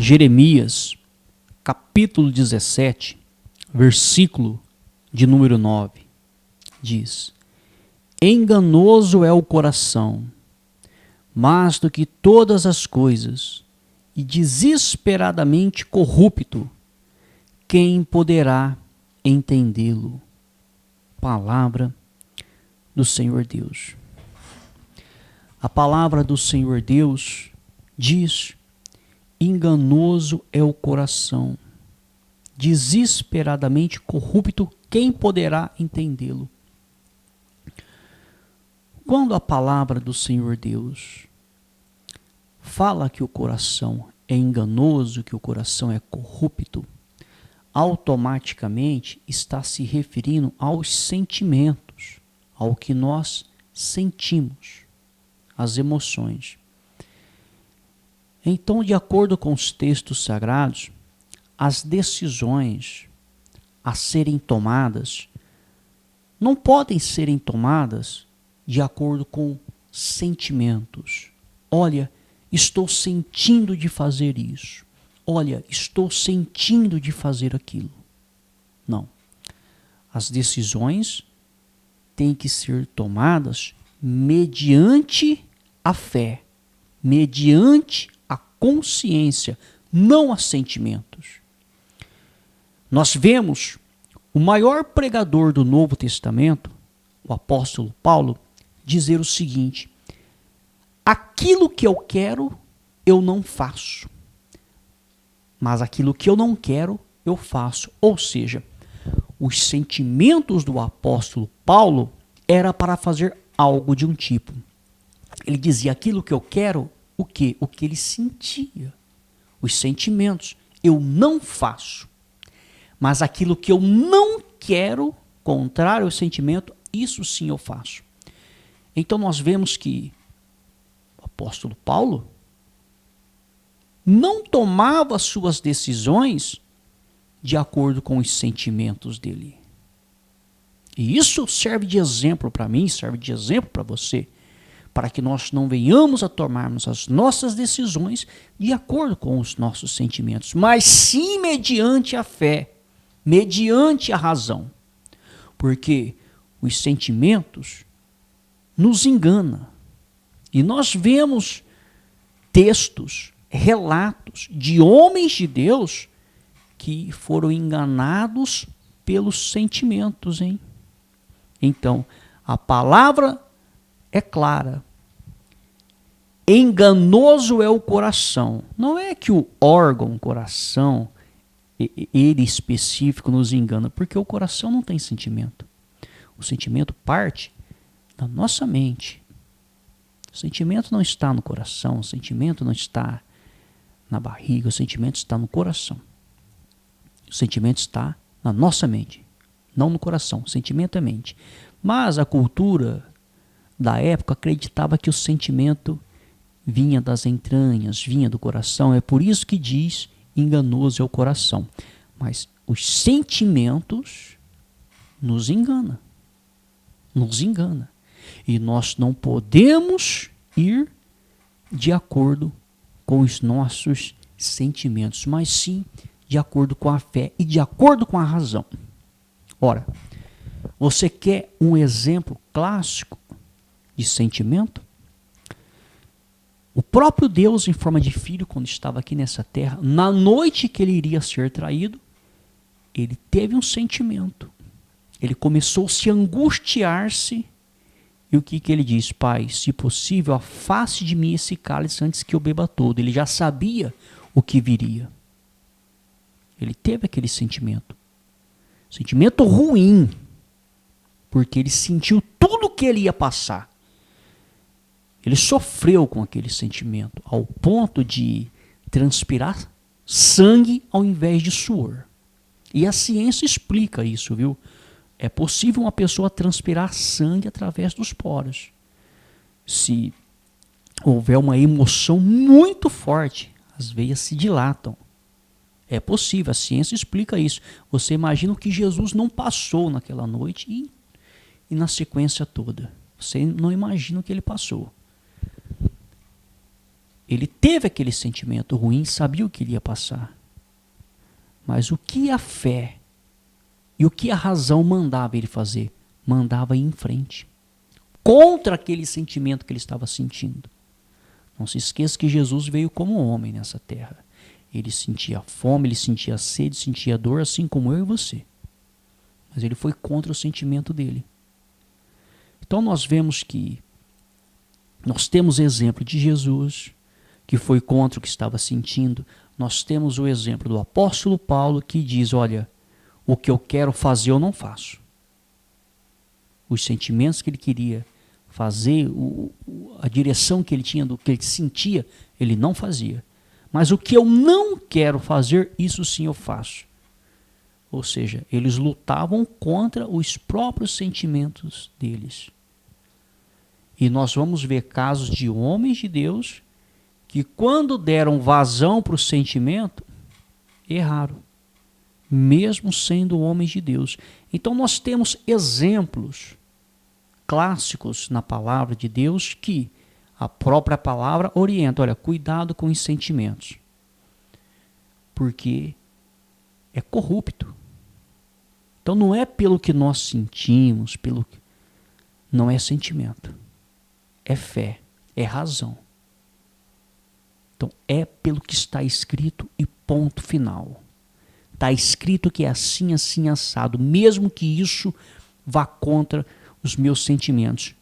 Jeremias, capítulo 17, versículo de número 9, diz: enganoso é o coração, mais do que todas as coisas, e desesperadamente corrupto, quem poderá entendê-lo? Palavra do Senhor Deus. A palavra do Senhor Deus diz: enganoso é o coração, desesperadamente corrupto, quem poderá entendê-lo? Quando a palavra do Senhor Deus fala que o coração é enganoso, que o coração é corrupto, automaticamente está se referindo aos sentimentos, ao que nós sentimos, as emoções. Então, de acordo com os textos sagrados, as decisões a serem tomadas não podem serem tomadas de acordo com sentimentos. Olha, estou sentindo de fazer isso. Olha, estou sentindo de fazer aquilo. Não. As decisões têm que ser tomadas mediante a fé, mediante a consciência, não a sentimentos. Nós vemos o maior pregador do Novo Testamento, o apóstolo Paulo, dizer o seguinte: aquilo que eu quero, eu não faço, mas aquilo que eu não quero, eu faço. Ou seja, os sentimentos do apóstolo Paulo era para fazer algo de um tipo. Ele dizia: aquilo que eu quero, o quê? O que ele sentia. Os sentimentos. Eu não faço. Mas aquilo que eu não quero, contrário ao sentimento, isso sim eu faço. Então nós vemos que o apóstolo Paulo não tomava suas decisões de acordo com os sentimentos dele. E isso serve de exemplo para mim, serve de exemplo para você, para que nós não venhamos a tomarmos as nossas decisões de acordo com os nossos sentimentos, mas sim mediante a fé, mediante a razão. Porque os sentimentos nos enganam. E nós vemos textos, relatos de homens de Deus que foram enganados pelos sentimentos, hein? Então, a palavra é clara. Enganoso é o coração. Não é que o órgão, o coração, ele específico nos engana, porque o coração não tem sentimento. O sentimento parte da nossa mente. O sentimento não está no coração, o sentimento não está na barriga, o sentimento está no coração. O sentimento está na nossa mente, não no coração. O sentimento é mente. Mas a cultura da época acreditava que o sentimento vinha das entranhas, vinha do coração. É por isso que diz: enganoso é o coração. Mas os sentimentos nos enganam. Nos engana. E nós não podemos ir de acordo com os nossos sentimentos, mas sim de acordo com a fé e de acordo com a razão. Ora, você quer um exemplo clássico de sentimento? O próprio Deus, em forma de filho, quando estava aqui nessa terra, na noite que ele iria ser traído, ele teve um sentimento. Ele começou a se angustiar-se. E o que ele diz? Pai, se possível, afaste de mim esse cálice antes que eu beba todo. Ele já sabia o que viria. Ele teve aquele sentimento. Sentimento ruim. Porque ele sentiu tudo o que ele ia passar. Ele sofreu com aquele sentimento, ao ponto de transpirar sangue ao invés de suor. E a ciência explica isso, viu? É possível uma pessoa transpirar sangue através dos poros. Se houver uma emoção muito forte, as veias se dilatam. É possível, a ciência explica isso. Você imagina o que Jesus não passou naquela noite e na sequência toda. Você não imagina o que ele passou. Ele teve aquele sentimento ruim, sabia o que ele ia passar. Mas o que a fé e o que a razão mandava ele fazer? Mandava ir em frente. Contra aquele sentimento que ele estava sentindo. Não se esqueça que Jesus veio como homem nessa terra. Ele sentia fome, ele sentia sede, sentia dor, assim como eu e você. Mas ele foi contra o sentimento dele. Então nós vemos que nós temos exemplo de Jesus, que foi contra o que estava sentindo. Nós temos o exemplo do apóstolo Paulo, que diz, olha, o que eu quero fazer eu não faço. Os sentimentos que ele queria fazer, a direção que ele tinha, do que ele sentia, ele não fazia. Mas o que eu não quero fazer, isso sim eu faço. Ou seja, eles lutavam contra os próprios sentimentos deles. E nós vamos ver casos de homens de Deus que quando deram vazão para o sentimento, erraram. Mesmo sendo homens de Deus. Então nós temos exemplos clássicos na palavra de Deus que a própria palavra orienta. Olha, cuidado com os sentimentos. Porque é corrupto. Então não é pelo que nós sentimos, não é sentimento. É fé, é razão. Então é pelo que está escrito e ponto final. Está escrito que é assim, assim, assado. Mesmo que isso vá contra os meus sentimentos.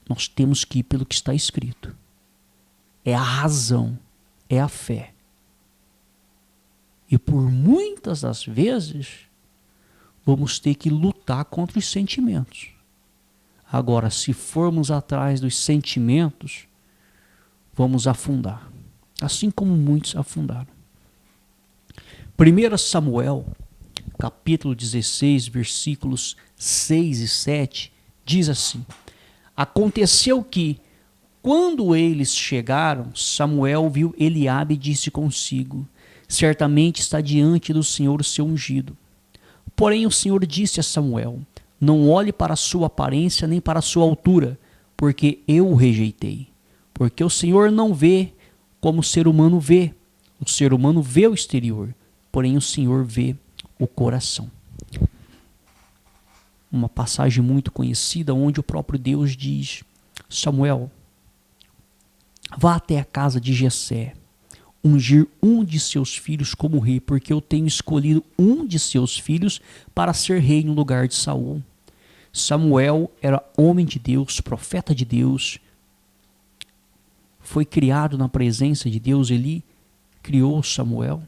Nós temos que ir pelo que está escrito. É a razão, é a fé. E por muitas das vezes, vamos ter que lutar contra os sentimentos. Agora, se formos atrás dos sentimentos, vamos afundar. Assim como muitos afundaram. 1 Samuel, capítulo 16, versículos 6 e 7, diz assim: aconteceu que, quando eles chegaram, Samuel viu Eliabe e disse consigo: certamente está diante do Senhor o seu ungido. Porém o Senhor disse a Samuel: não olhe para a sua aparência nem para a sua altura, porque eu o rejeitei. Porque o Senhor não vê como o ser humano vê. O ser humano vê o exterior, porém o Senhor vê o coração. Uma passagem muito conhecida onde o próprio Deus diz: Samuel, vá até a casa de Jessé, ungir um de seus filhos como rei, porque eu tenho escolhido um de seus filhos para ser rei no lugar de Saul. Samuel era homem de Deus, profeta de Deus, foi criado na presença de Deus. Ele criou Samuel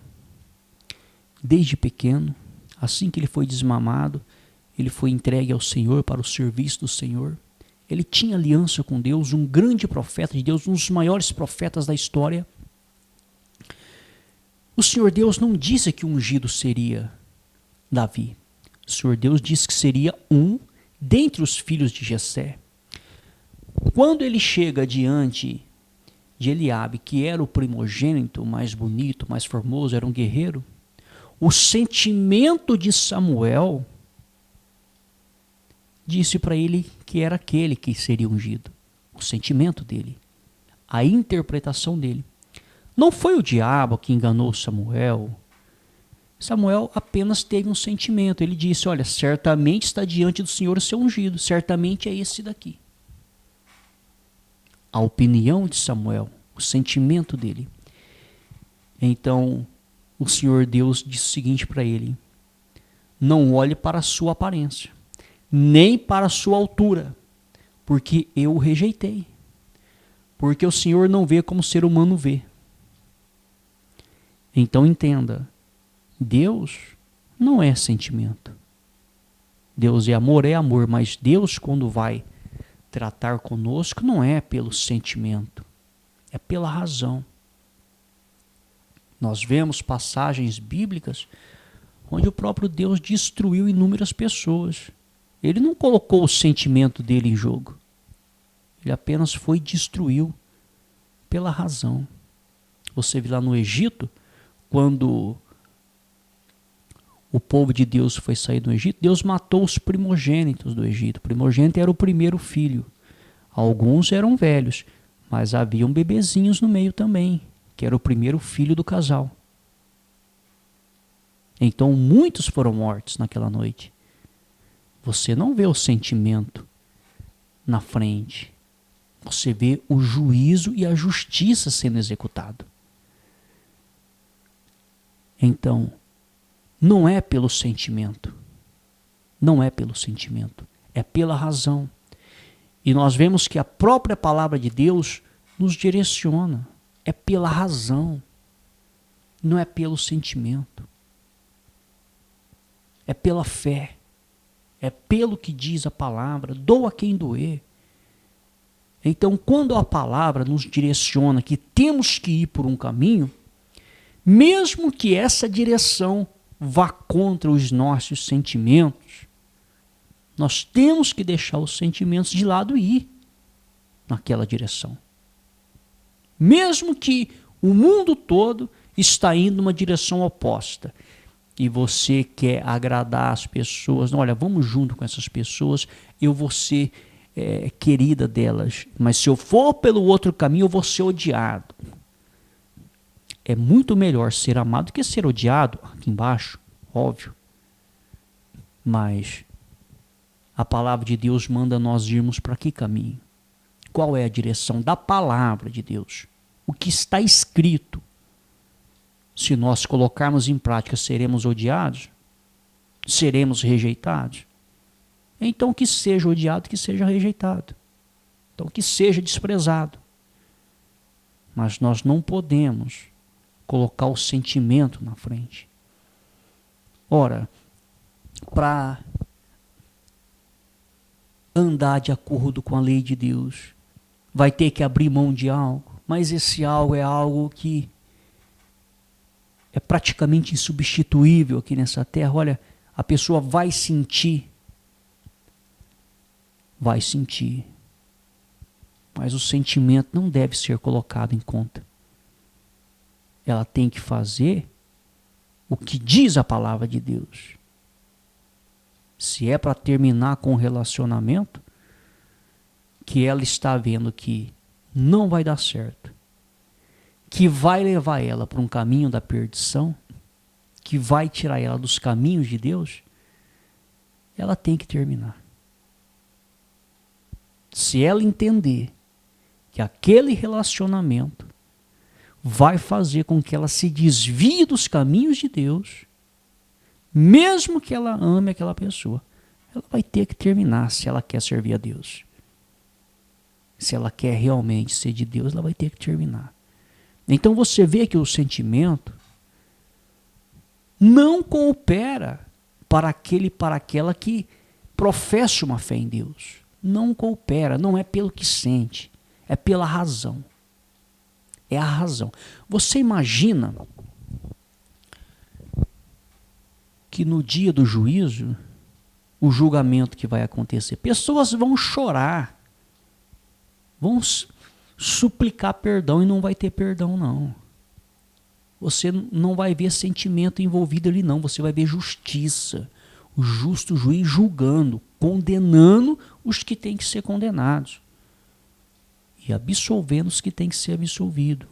desde pequeno. Assim que ele foi desmamado, ele foi entregue ao Senhor para o serviço do Senhor. Ele tinha aliança com Deus, um grande profeta de Deus, um dos maiores profetas da história. O Senhor Deus não disse que o ungido seria Davi. O Senhor Deus disse que seria um dentre os filhos de Jessé. Quando ele chega diante de Eliabe, que era o primogênito, mais bonito, mais formoso, era um guerreiro, o sentimento de Samuel disse para ele que era aquele que seria ungido. O sentimento dele, a interpretação dele. Não foi o diabo que enganou Samuel. Samuel apenas teve um sentimento. Ele disse: olha, certamente está diante do Senhor o seu ungido, certamente é esse daqui. A opinião de Samuel, o sentimento dele. Então, o Senhor Deus disse o seguinte para ele: não olhe para a sua aparência, nem para a sua altura, porque eu o rejeitei. Porque o Senhor não vê como o ser humano vê. Então entenda, Deus não é sentimento. Deus é amor, mas Deus, quando vai tratar conosco, não é pelo sentimento, é pela razão. Nós vemos passagens bíblicas onde o próprio Deus destruiu inúmeras pessoas. Ele não colocou o sentimento dele em jogo. Ele apenas foi e destruiu pela razão. Você vê lá no Egito, quando o povo de Deus foi sair do Egito, Deus matou os primogênitos do Egito. O primogênito era o primeiro filho. Alguns eram velhos, Mas haviam bebezinhos no meio também, que era o primeiro filho do casal. Então muitos foram mortos naquela noite. Você não vê o sentimento na frente. Você vê o juízo e a justiça sendo executado. Então, não é pelo sentimento. Não é pelo sentimento. É pela razão. E nós vemos que a própria palavra de Deus nos direciona. É pela razão. Não é pelo sentimento. É pela fé. É pelo que diz a palavra. Doa quem doer. Então, quando a palavra nos direciona que temos que ir por um caminho, mesmo que essa direção vá contra os nossos sentimentos, nós temos que deixar os sentimentos de lado e ir naquela direção. Mesmo que o mundo todo está indo numa direção oposta e você quer agradar as pessoas, olha, vamos junto com essas pessoas, eu vou ser querida delas, mas se eu for pelo outro caminho eu vou ser odiado. É muito melhor ser amado que ser odiado, aqui embaixo, óbvio. Mas a palavra de Deus manda nós irmos para que caminho? Qual é a direção da palavra de Deus? O que está escrito? Se nós colocarmos em prática, seremos odiados? Seremos rejeitados? Então que seja odiado, que seja rejeitado. Então que seja desprezado. Mas nós não podemos colocar o sentimento na frente. Ora, para andar de acordo com a lei de Deus, vai ter que abrir mão de algo, mas esse algo é algo que é praticamente insubstituível aqui nessa terra. Olha, a pessoa vai sentir, mas o sentimento não deve ser colocado em conta. Ela tem que fazer o que diz a palavra de Deus. Se é para terminar com o relacionamento, que ela está vendo que não vai dar certo, que vai levar ela para um caminho da perdição, que vai tirar ela dos caminhos de Deus, ela tem que terminar. Se ela entender que aquele relacionamento vai fazer com que ela se desvie dos caminhos de Deus, mesmo que ela ame aquela pessoa, ela vai ter que terminar se ela quer servir a Deus. Se ela quer realmente ser de Deus, ela vai ter que terminar. Então você vê que o sentimento não coopera para aquele, para aquela que professa uma fé em Deus. Não coopera, não é pelo que sente, é pela razão. É a razão. Você imagina que no dia do juízo, o julgamento que vai acontecer, pessoas vão chorar, vão suplicar perdão e não vai ter perdão, não. Você não vai ver sentimento envolvido ali, não. Você vai ver justiça. O justo juiz julgando, condenando os que têm que ser condenados e absolvendo os que têm que ser absolvidos.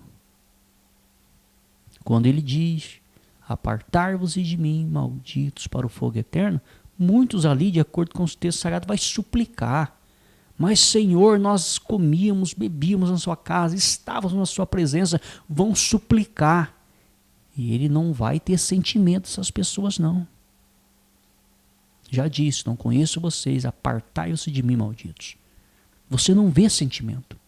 Quando ele diz, apartai-vos de mim, malditos, para o fogo eterno, muitos ali, de acordo com os textos sagrados, vai suplicar. Mas, Senhor, nós comíamos, bebíamos na sua casa, estávamos na sua presença, vão suplicar. E ele não vai ter sentimento dessas pessoas, não. Já disse, não conheço vocês, apartai-vos de mim, malditos. Você não vê sentimento.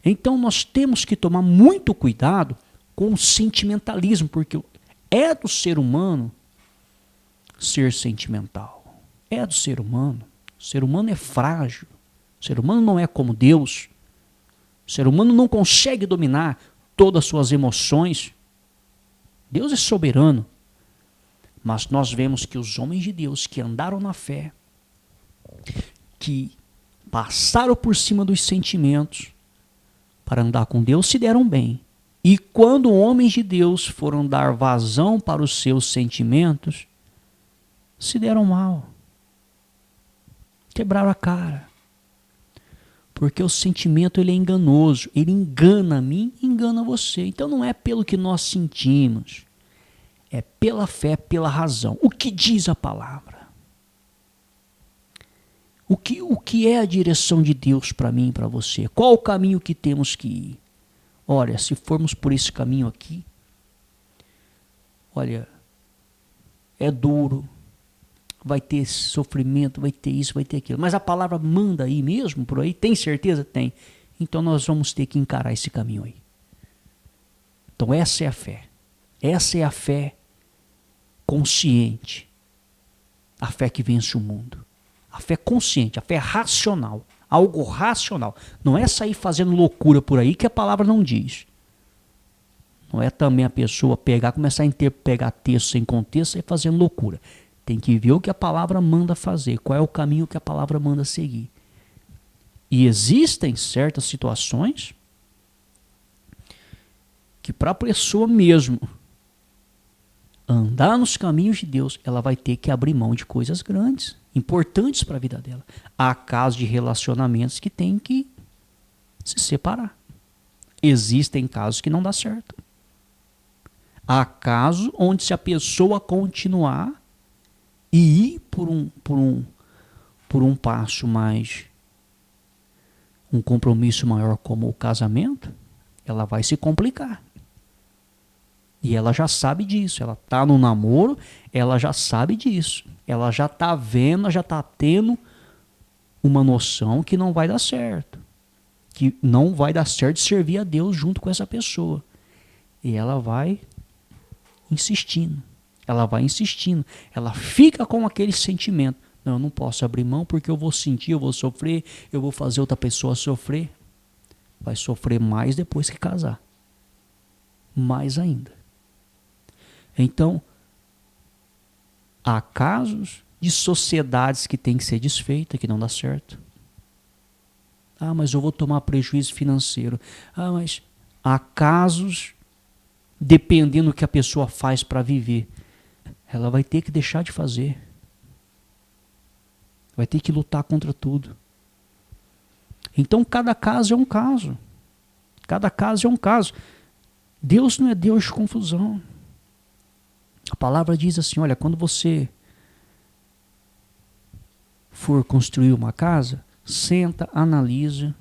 Então nós temos que tomar muito cuidado com o sentimentalismo, porque é do ser humano ser sentimental. É do ser humano. O ser humano é frágil. O ser humano não é como Deus. O ser humano não consegue dominar todas as suas emoções. Deus é soberano. Mas nós vemos que os homens de Deus que andaram na fé, que passaram por cima dos sentimentos para andar com Deus, se deram bem. E quando homens de Deus foram dar vazão para os seus sentimentos, se deram mal. Quebraram a cara. Porque o sentimento ele é enganoso, ele engana a mim, engana você. Então não é pelo que nós sentimos, é pela fé, pela razão. O que diz a palavra? O que é a direção de Deus para mim e para você? Qual o caminho que temos que ir? Olha, se formos por esse caminho aqui, olha, é duro, vai ter sofrimento, vai ter isso, vai ter aquilo. Mas a palavra manda aí mesmo, por aí? Tem certeza? Tem. Então nós vamos ter que encarar esse caminho aí. Então essa é a fé. Essa é a fé consciente. A fé que vence o mundo. A fé consciente, a fé racional. Algo racional. Não é sair fazendo loucura por aí que a palavra não diz. Não é também a pessoa começar a pegar texto sem contexto e fazendo loucura. Tem que ver o que a palavra manda fazer, qual é o caminho que a palavra manda seguir. E existem certas situações que para a pessoa mesmo andar nos caminhos de Deus, ela vai ter que abrir mão de coisas grandes, importantes para a vida dela. Há casos de relacionamentos que tem que se separar. Existem casos que não dá certo. Há casos onde se a pessoa continuar e ir por um passo mais, um compromisso maior como o casamento, ela vai se complicar. E ela já sabe disso, ela está no namoro, ela já sabe disso. Ela já está vendo, já está tendo uma noção que não vai dar certo. Que não vai dar certo servir a Deus junto com essa pessoa. E ela vai insistindo, ela fica com aquele sentimento. Não, eu não posso abrir mão porque eu vou sentir, eu vou sofrer, eu vou fazer outra pessoa sofrer. Vai sofrer mais depois que casar. Mais ainda. Então, há casos de sociedades que têm que ser desfeitas, que não dá certo. Ah, mas eu vou tomar prejuízo financeiro. Ah, mas há casos, dependendo do que a pessoa faz para viver, ela vai ter que deixar de fazer. Vai ter que lutar contra tudo. Então, cada caso é um caso. Cada caso é um caso. Deus não é Deus de confusão. A palavra diz assim, olha, quando você for construir uma casa, senta, analisa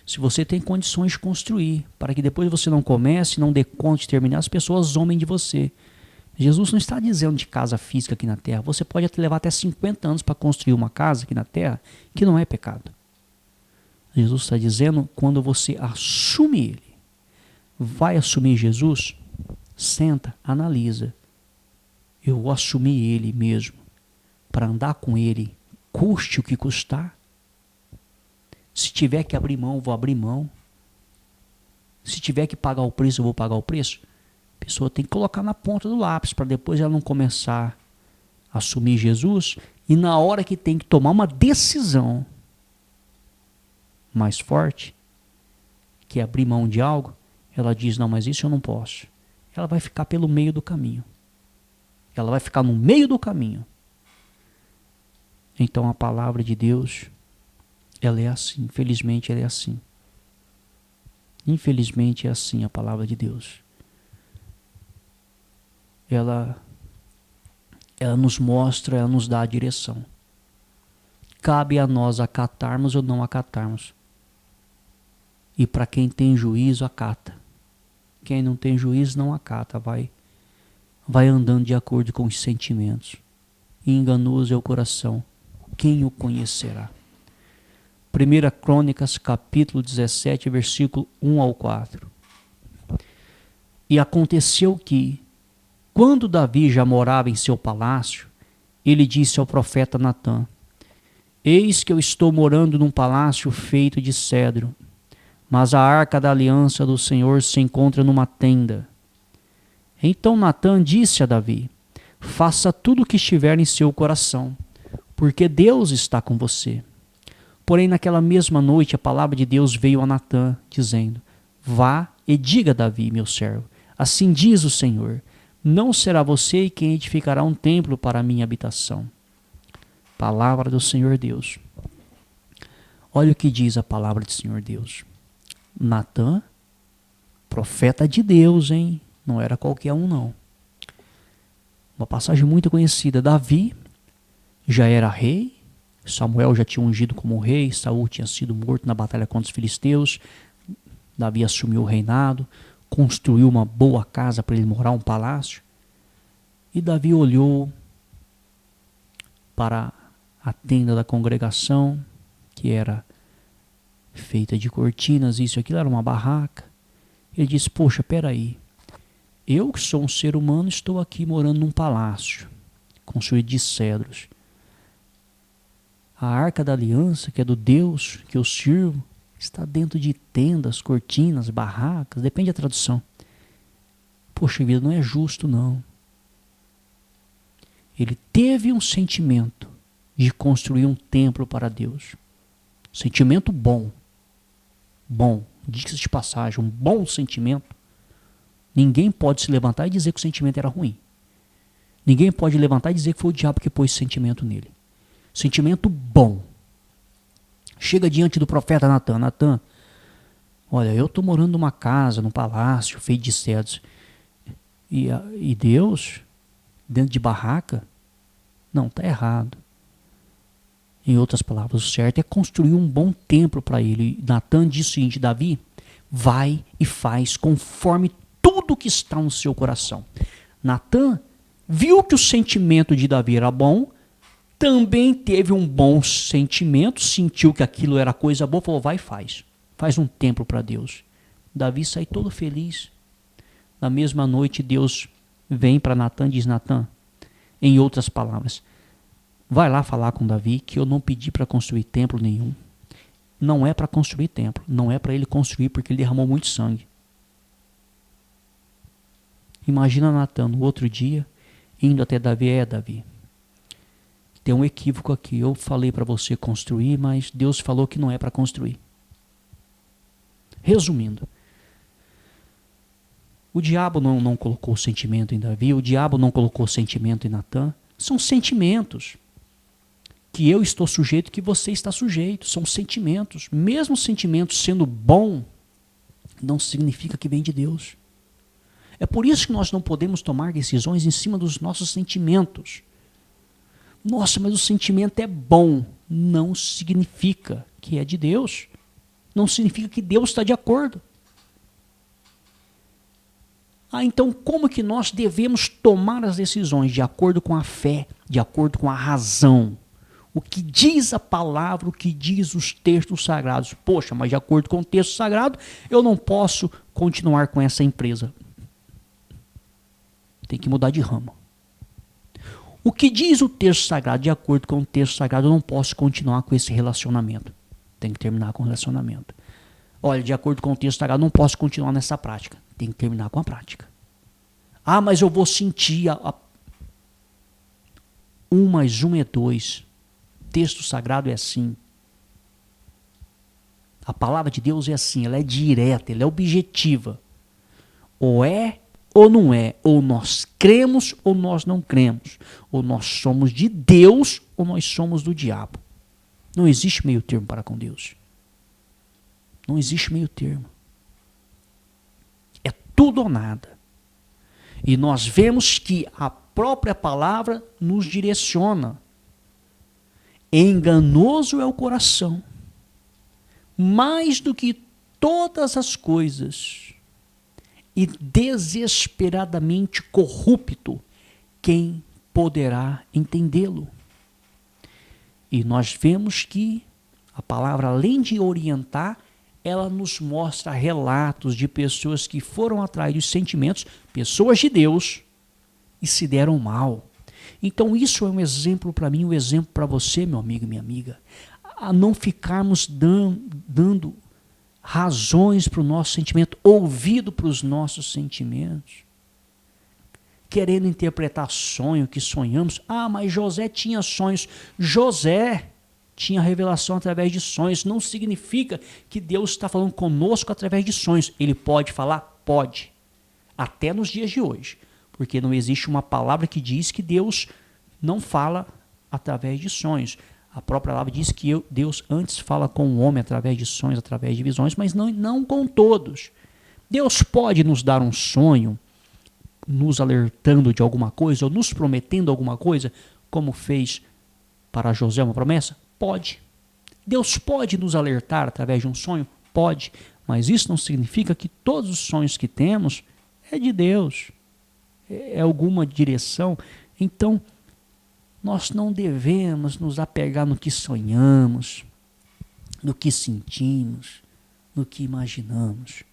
se você tem condições de construir, para que depois você não comece, não dê conta de terminar, as pessoas zombem de você. Jesus não está dizendo de casa física aqui na terra. Você pode levar até 50 anos para construir uma casa aqui na terra, que não é pecado. Jesus está dizendo quando você assume Ele. Vai assumir Jesus? Senta, analisa. Eu vou assumir Ele mesmo, para andar com Ele, custe o que custar. Se tiver que abrir mão, eu vou abrir mão. Se tiver que pagar o preço, eu vou pagar o preço. A pessoa tem que colocar na ponta do lápis, para depois ela não começar a assumir Jesus, e na hora que tem que tomar uma decisão mais forte, que é abrir mão de algo, ela diz, não, mas isso eu não posso. Ela vai ficar pelo meio do caminho. Ela vai ficar no meio do caminho. Então a palavra de Deus, ela é assim. Infelizmente ela é assim. Infelizmente é assim a palavra de Deus. Ela nos mostra, ela nos dá a direção. Cabe a nós acatarmos ou não acatarmos. E para quem tem juízo, acata. Quem não tem juízo, não acata. Vai andando de acordo com os sentimentos. E enganoso é o coração. Quem o conhecerá? 1 Crônicas, capítulo 17, versículo 1 ao 4. E aconteceu que, quando Davi já morava em seu palácio, ele disse ao profeta Natã, eis que eu estou morando num palácio feito de cedro, mas a arca da aliança do Senhor se encontra numa tenda. Então Natã disse a Davi, faça tudo o que estiver em seu coração, porque Deus está com você. Porém, naquela mesma noite, a palavra de Deus veio a Natã, dizendo, vá e diga a Davi, meu servo, assim diz o Senhor, não será você quem edificará um templo para a minha habitação. Palavra do Senhor Deus. Olha o que diz a palavra do Senhor Deus. Natã, profeta de Deus, hein? Não era qualquer um, não. Uma passagem muito conhecida. Davi já era rei. Samuel já tinha ungido como rei. Saul tinha sido morto na batalha contra os filisteus. Davi assumiu o reinado. Construiu uma boa casa para ele morar, um palácio. E Davi olhou para a tenda da congregação, que era feita de cortinas, isso e aquilo, era uma barraca. Ele disse, poxa, peraí, eu que sou um ser humano estou aqui morando num palácio, construído de cedros. A arca da aliança, que é do Deus que eu sirvo, está dentro de tendas, cortinas, barracas, depende da tradução. Poxa vida, não é justo não. Ele teve um sentimento de construir um templo para Deus. Sentimento bom. Bom, diga-se de passagem, um bom sentimento. Ninguém pode se levantar e dizer que o sentimento era ruim. Ninguém pode levantar e dizer que foi o diabo que pôs esse sentimento nele. Sentimento bom. Chega diante do profeta Natã. Natã, olha, eu estou morando numa casa, num palácio feito de cedros. E Deus, dentro de barraca? Não, está errado. Em outras palavras, o certo é construir um bom templo para ele. Natã disse o seguinte, Davi, vai e faz conforme tudo que está no seu coração. Natã viu que o sentimento de Davi era bom, também teve um bom sentimento, sentiu que aquilo era coisa boa, falou, vai e faz. Faz um templo para Deus. Davi sai todo feliz. Na mesma noite, Deus vem para Natã e diz, Natã, em outras palavras, vai lá falar com Davi que eu não pedi para construir templo nenhum. Não é para construir templo, não é para ele construir porque ele derramou muito sangue. Imagina Natã no outro dia, indo até Davi, Davi, tem um equívoco aqui, eu falei para você construir, mas Deus falou que não é para construir. Resumindo, o diabo não colocou sentimento em Davi, o diabo não colocou sentimento em Natã, são sentimentos. Que eu estou sujeito, que você está sujeito. São sentimentos. Mesmo sentimentos sendo bom, não significa que vem de Deus. É por isso que nós não podemos tomar decisões em cima dos nossos sentimentos. Nossa, mas o sentimento é bom. Não significa que é de Deus. Não significa que Deus está de acordo. Então como que nós devemos tomar as decisões? De acordo com a fé, de acordo com a razão. O que diz a palavra, o que diz os textos sagrados. Poxa, mas de acordo com o texto sagrado, eu não posso continuar com essa empresa. Tem que mudar de ramo. O que diz o texto sagrado, de acordo com o texto sagrado, eu não posso continuar com esse relacionamento. Tem que terminar com o relacionamento. Olha, de acordo com o texto sagrado, não posso continuar nessa prática. Tem que terminar com a prática. Ah, mas eu vou sentir 1 mais 1 é 2. Texto sagrado é assim. A palavra de Deus é assim, ela é direta, ela é objetiva. Ou é ou não é. Ou nós cremos ou nós não cremos. Ou nós somos de Deus ou nós somos do diabo. Não existe meio termo para com Deus. Não existe meio termo. É tudo ou nada. E nós vemos que a própria palavra nos direciona. Enganoso é o coração, mais do que todas as coisas, e desesperadamente corrupto, quem poderá entendê-lo? E nós vemos que a palavra, além de orientar, ela nos mostra relatos de pessoas que foram atrás dos sentimentos, pessoas de Deus, e se deram mal. Então isso é um exemplo para mim, um exemplo para você, meu amigo e minha amiga, a não ficarmos dando razões para o nosso sentimento, ouvido para os nossos sentimentos, querendo interpretar sonho que sonhamos. Ah, mas José tinha sonhos. José tinha revelação através de sonhos. Não significa que Deus está falando conosco através de sonhos. Ele pode falar? Pode. Até nos dias de hoje. Porque não existe uma palavra que diz que Deus não fala através de sonhos. A própria palavra diz que Deus antes fala com o homem através de sonhos, através de visões, mas não com todos. Deus pode nos dar um sonho, nos alertando de alguma coisa, ou nos prometendo alguma coisa, como fez para José uma promessa? Pode. Deus pode nos alertar através de um sonho? Pode. Mas isso não significa que todos os sonhos que temos é de Deus. É alguma direção. Então, nós não devemos nos apegar no que sonhamos, no que sentimos, no que imaginamos.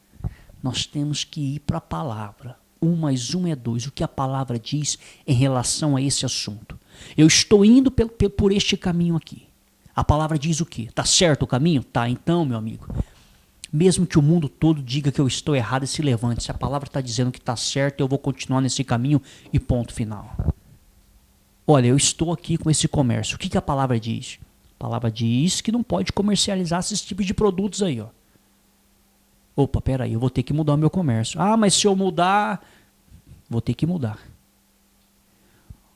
Nós temos que ir para a palavra. 1 mais 1 é 2. O que a palavra diz em relação a esse assunto. Eu estou indo por este caminho aqui. A palavra diz o quê? Está certo o caminho? Tá, então, meu amigo. Mesmo que o mundo todo diga que eu estou errado e se levante. Se a palavra está dizendo que está certo, eu vou continuar nesse caminho e ponto final. Olha, eu estou aqui com esse comércio. O que a palavra diz? A palavra diz que não pode comercializar esses tipos de produtos aí, ó. Opa, peraí, eu vou ter que mudar o meu comércio. Ah, mas se eu mudar, vou ter que mudar.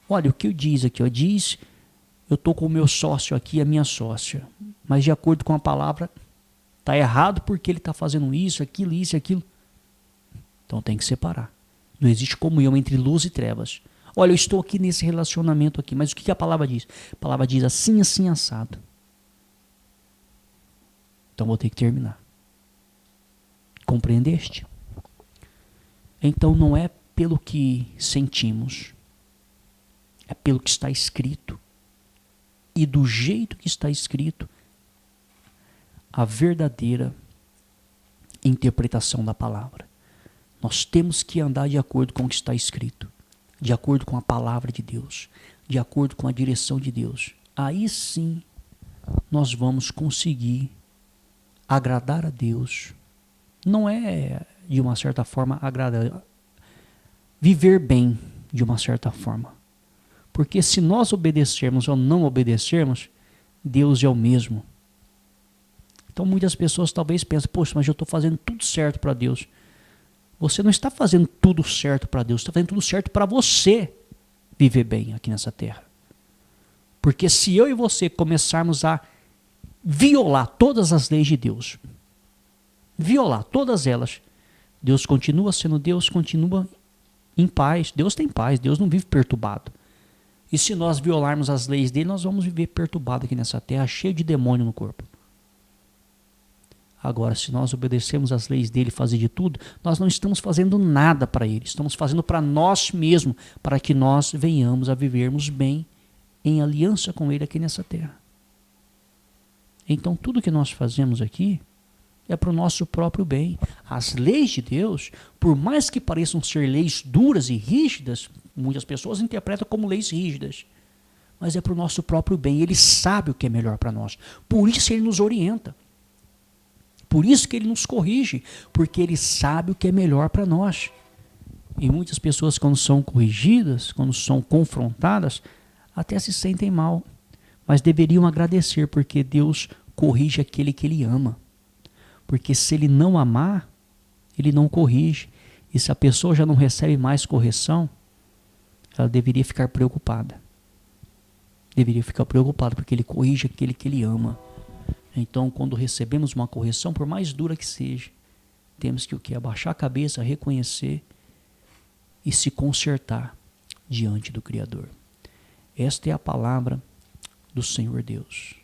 Olha, o que diz aqui, ó, diz, eu estou com o meu sócio aqui, a minha sócia, mas de acordo com a palavra, está errado porque ele está fazendo isso, aquilo, Então tem que separar. Não existe comunhão entre luz e trevas. Olha, eu estou aqui nesse relacionamento aqui, mas o que a palavra diz? A palavra diz assim, assim, assado. Então vou ter que terminar. Compreendeste? Então não é pelo que sentimos, é pelo que está escrito. E do jeito que está escrito, a verdadeira interpretação da palavra. Nós temos que andar de acordo com o que está escrito, de acordo com a palavra de Deus, de acordo com a direção de Deus. Aí sim nós vamos conseguir agradar a Deus. Não é, de uma certa forma, agradar, viver bem, de uma certa forma. Porque se nós obedecermos ou não obedecermos, Deus é o mesmo. Então muitas pessoas talvez pensem, poxa, mas eu estou fazendo tudo certo para Deus. Você não está fazendo tudo certo para Deus, você está fazendo tudo certo para você viver bem aqui nessa terra. Porque se eu e você começarmos a violar todas as leis de Deus, violar todas elas, Deus continua sendo Deus, continua em paz. Deus tem paz, Deus não vive perturbado. E se nós violarmos as leis dele, nós vamos viver perturbado aqui nessa terra, cheio de demônio no corpo. Agora, se nós obedecemos as leis dele e fazer de tudo, nós não estamos fazendo nada para ele, estamos fazendo para nós mesmos, para que nós venhamos a vivermos bem em aliança com ele aqui nessa terra. Então, tudo que nós fazemos aqui é para o nosso próprio bem. As leis de Deus, por mais que pareçam ser leis duras e rígidas, muitas pessoas interpretam como leis rígidas, mas é para o nosso próprio bem. Ele sabe o que é melhor para nós. Por isso ele nos orienta. Por isso que ele nos corrige, porque ele sabe o que é melhor para nós. E muitas pessoas, quando são corrigidas, quando são confrontadas, até se sentem mal. Mas deveriam agradecer, porque Deus corrige aquele que ele ama. Porque se ele não amar, ele não corrige. E se a pessoa já não recebe mais correção, ela deveria ficar preocupada. Deveria ficar preocupada, porque ele corrige aquele que ele ama. Então, quando recebemos uma correção, por mais dura que seja, temos que o quê? Abaixar a cabeça, reconhecer e se consertar diante do Criador. Esta é a palavra do Senhor Deus.